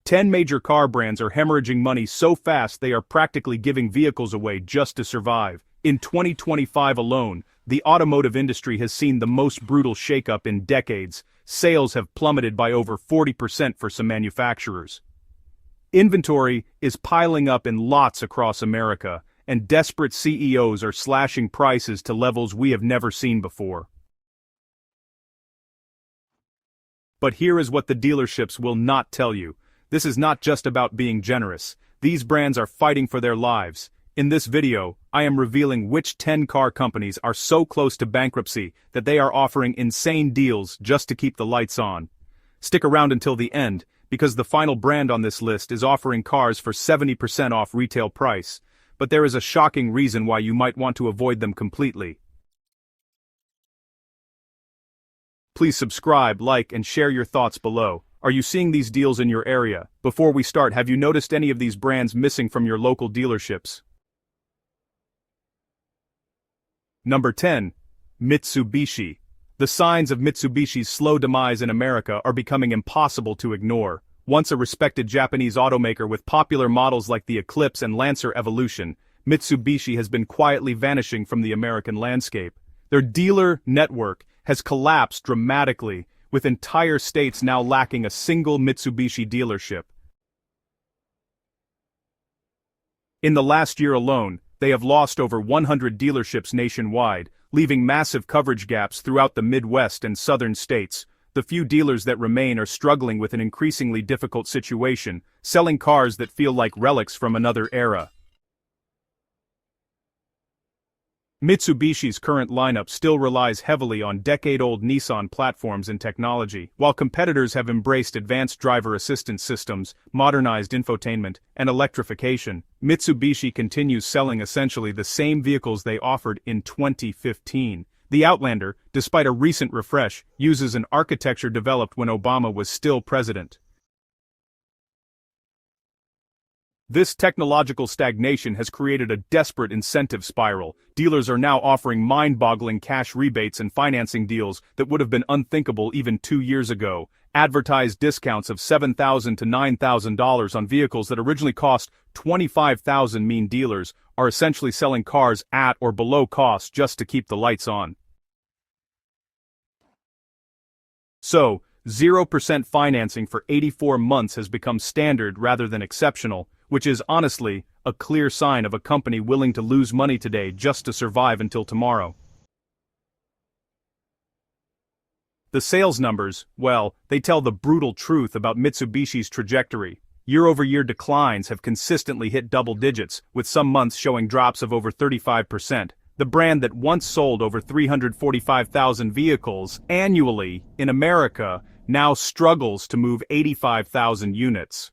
10 major car brands are hemorrhaging money so fast they are practically giving vehicles away just to survive. In 2025 alone, the automotive industry has seen the most brutal shakeup in decades. Sales have plummeted by over 40% for some manufacturers. Inventory is piling up in lots across America, and desperate CEOs are slashing prices to levels we have never seen before. But here is what the dealerships will not tell you. This is not just about being generous. These brands are fighting for their lives. In this video, I am revealing which 10 car companies are so close to bankruptcy that they are offering insane deals just to keep the lights on. Stick around until the end, because the final brand on this list is offering cars for 70% off retail price. But there is a shocking reason why you might want to avoid them completely. Please subscribe, like, and share your thoughts below. Are you seeing these deals in your area? Before we start, have you noticed any of these brands missing from your local dealerships? Number 10. Mitsubishi. The signs of Mitsubishi's slow demise in America are becoming impossible to ignore. Once a respected Japanese automaker with popular models like the Eclipse and Lancer Evolution, Mitsubishi has been quietly vanishing from the American landscape. Their dealer network has collapsed dramatically, with entire states now lacking a single Mitsubishi dealership. In the last year alone, they have lost over 100 dealerships nationwide, leaving massive coverage gaps throughout the Midwest and southern states. The few dealers that remain are struggling with an increasingly difficult situation, selling cars that feel like relics from another era. Mitsubishi's current lineup still relies heavily on decade-old Nissan platforms and technology, while competitors have embraced advanced driver assistance systems, modernized infotainment, and electrification. Mitsubishi continues selling essentially the same vehicles they offered in 2015. The Outlander, despite a recent refresh, uses an architecture developed when Obama was still president. This technological stagnation has created a desperate incentive spiral. Dealers are now offering mind-boggling cash rebates and financing deals that would have been unthinkable even 2 years ago. Advertised discounts of $7,000 to $9,000 on vehicles that originally cost $25,000 mean dealers are essentially selling cars at or below cost just to keep the lights on. So, 0% financing for 84 months has become standard rather than exceptional, which is honestly a clear sign of a company willing to lose money today just to survive until tomorrow. The sales numbers, well, they tell the brutal truth about Mitsubishi's trajectory. Year-over-year declines have consistently hit double digits, with some months showing drops of over 35%. The brand that once sold over 345,000 vehicles annually in America now struggles to move 85,000 units.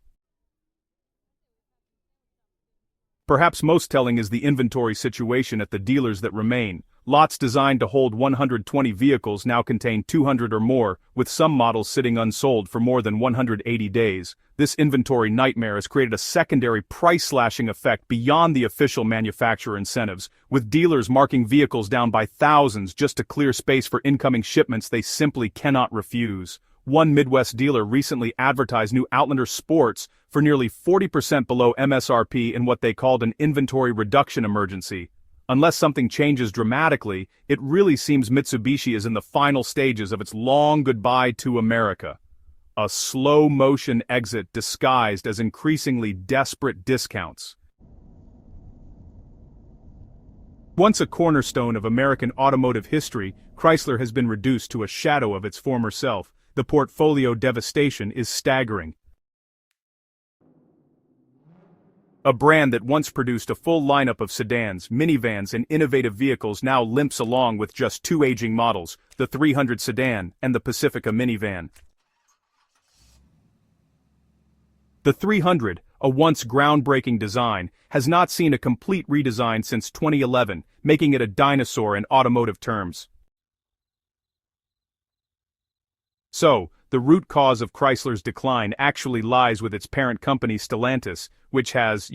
Perhaps most telling is the inventory situation at the dealers that remain. Lots designed to hold 120 vehicles now contain 200 or more, with some models sitting unsold for more than 180 days. This inventory nightmare has created a secondary price-slashing effect beyond the official manufacturer incentives, with dealers marking vehicles down by thousands just to clear space for incoming shipments they simply cannot refuse. One Midwest dealer recently advertised new Outlander Sports for nearly 40% below MSRP in what they called an inventory reduction emergency. Unless something changes dramatically, it really seems Mitsubishi is in the final stages of its long goodbye to America. A slow-motion exit disguised as increasingly desperate discounts. Once a cornerstone of American automotive history, Chrysler has been reduced to a shadow of its former self. The portfolio devastation is staggering. A brand that once produced a full lineup of sedans, minivans, and innovative vehicles now limps along with just 2 aging models, the 300 sedan and the Pacifica minivan. The 300, a once groundbreaking design, has not seen a complete redesign since 2011, making it a dinosaur in automotive terms. So, the root cause of Chrysler's decline actually lies with its parent company Stellantis, which has,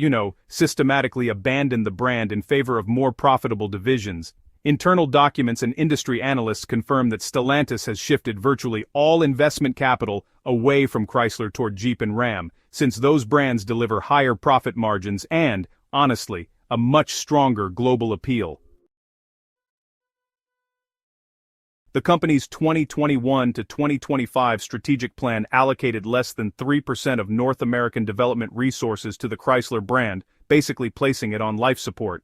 systematically abandoned the brand in favor of more profitable divisions. Internal documents and industry analysts confirm that Stellantis has shifted virtually all investment capital away from Chrysler toward Jeep and Ram, since those brands deliver higher profit margins and, honestly, a much stronger global appeal. The company's 2021 to 2025 strategic plan allocated less than 3% of North American development resources to the Chrysler brand, basically placing it on life support.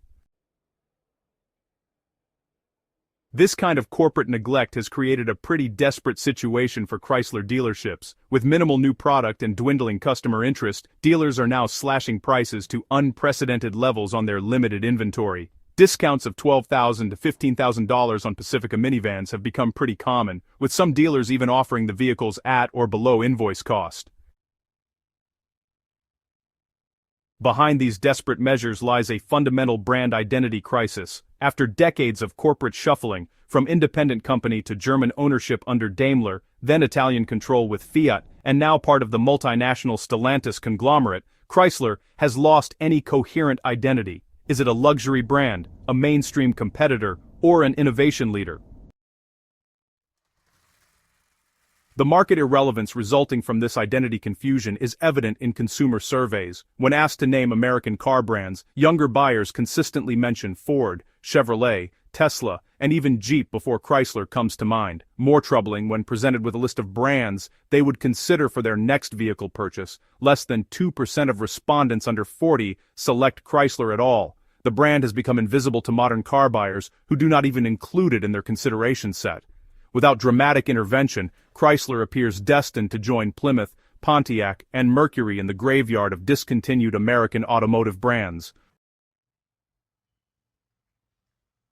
This kind of corporate neglect has created a pretty desperate situation for Chrysler dealerships. With minimal new product and dwindling customer interest, dealers are now slashing prices to unprecedented levels on their limited inventory. Discounts of $12,000 to $15,000 on Pacifica minivans have become pretty common, with some dealers even offering the vehicles at or below invoice cost. Behind these desperate measures lies a fundamental brand identity crisis. After decades of corporate shuffling, from independent company to German ownership under Daimler, then Italian control with Fiat, and now part of the multinational Stellantis conglomerate, Chrysler has lost any coherent identity. Is it a luxury brand, a mainstream competitor, or an innovation leader? The market irrelevance resulting from this identity confusion is evident in consumer surveys. When asked to name American car brands, younger buyers consistently mention Ford, Chevrolet, Tesla, and even Jeep before Chrysler comes to mind. More troubling, when presented with a list of brands they would consider for their next vehicle purchase, less than 2% of respondents under 40 select Chrysler at all. The brand has become invisible to modern car buyers who do not even include it in their consideration set. Without dramatic intervention, Chrysler appears destined to join Plymouth, Pontiac, and Mercury in the graveyard of discontinued American automotive brands.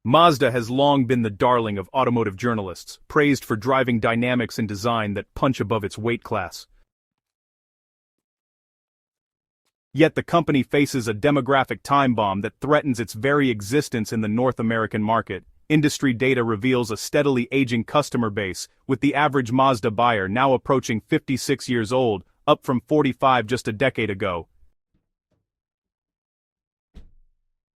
Mazda has long been the darling of automotive journalists, praised for driving dynamics and design that punch above its weight class. Yet the company faces a demographic time bomb that threatens its very existence in the North American market. Industry data reveals a steadily aging customer base, with the average Mazda buyer now approaching 56 years old, up from 45 just a decade ago.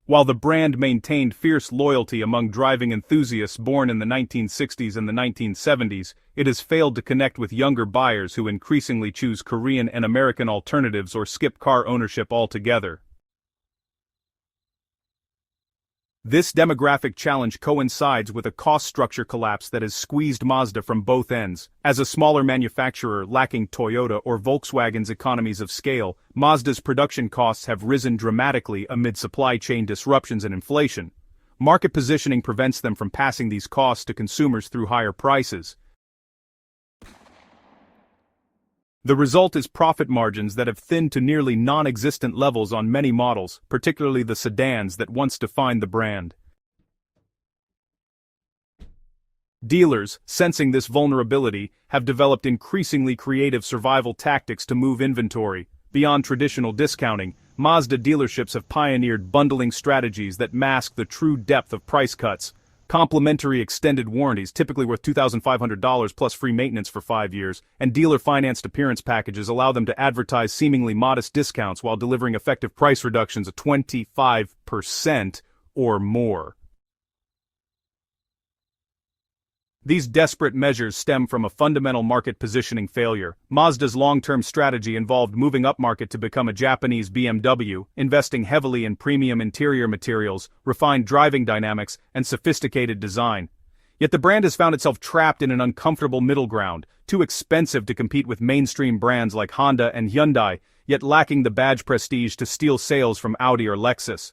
While the brand maintained fierce loyalty among driving enthusiasts born in the 1960s and the 1970s, it has failed to connect with younger buyers who increasingly choose Korean and American alternatives or skip car ownership altogether. This demographic challenge coincides with a cost structure collapse that has squeezed Mazda from both ends. As a smaller manufacturer lacking Toyota or Volkswagen's economies of scale, Mazda's production costs have risen dramatically amid supply chain disruptions and inflation. Market positioning prevents them from passing these costs to consumers through higher prices. The result is profit margins that have thinned to nearly non-existent levels on many models, particularly the sedans that once defined the brand. Dealers, sensing this vulnerability, have developed increasingly creative survival tactics to move inventory. Beyond traditional discounting, Mazda dealerships have pioneered bundling strategies that mask the true depth of price cuts. Complimentary extended warranties, typically worth $2,500 plus free maintenance for 5 years, and dealer-financed appearance packages allow them to advertise seemingly modest discounts while delivering effective price reductions of 25% or more. These desperate measures stem from a fundamental market positioning failure. Mazda's long-term strategy involved moving upmarket to become a Japanese BMW, investing heavily in premium interior materials, refined driving dynamics, and sophisticated design. Yet the brand has found itself trapped in an uncomfortable middle ground, too expensive to compete with mainstream brands like Honda and Hyundai, yet lacking the badge prestige to steal sales from Audi or Lexus.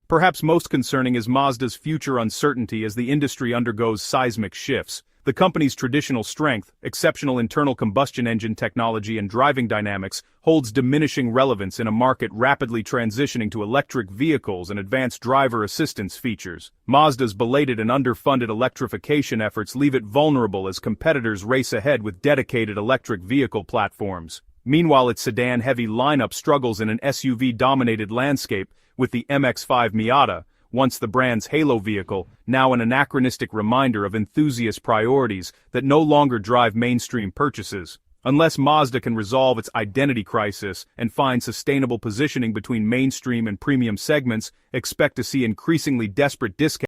Perhaps most concerning is Mazda's future uncertainty as the industry undergoes seismic shifts. The company's traditional strength, exceptional internal combustion engine technology and driving dynamics, holds diminishing relevance in a market rapidly transitioning to electric vehicles and advanced driver assistance features. Mazda's belated and underfunded electrification efforts leave it vulnerable as competitors race ahead with dedicated electric vehicle platforms. Meanwhile, its sedan-heavy lineup struggles in an SUV-dominated landscape, with the MX-5 Miata, once the brand's halo vehicle, now an anachronistic reminder of enthusiast priorities that no longer drive mainstream purchases. Unless Mazda can resolve its identity crisis and find sustainable positioning between mainstream and premium segments, expect to see increasingly desperate discounts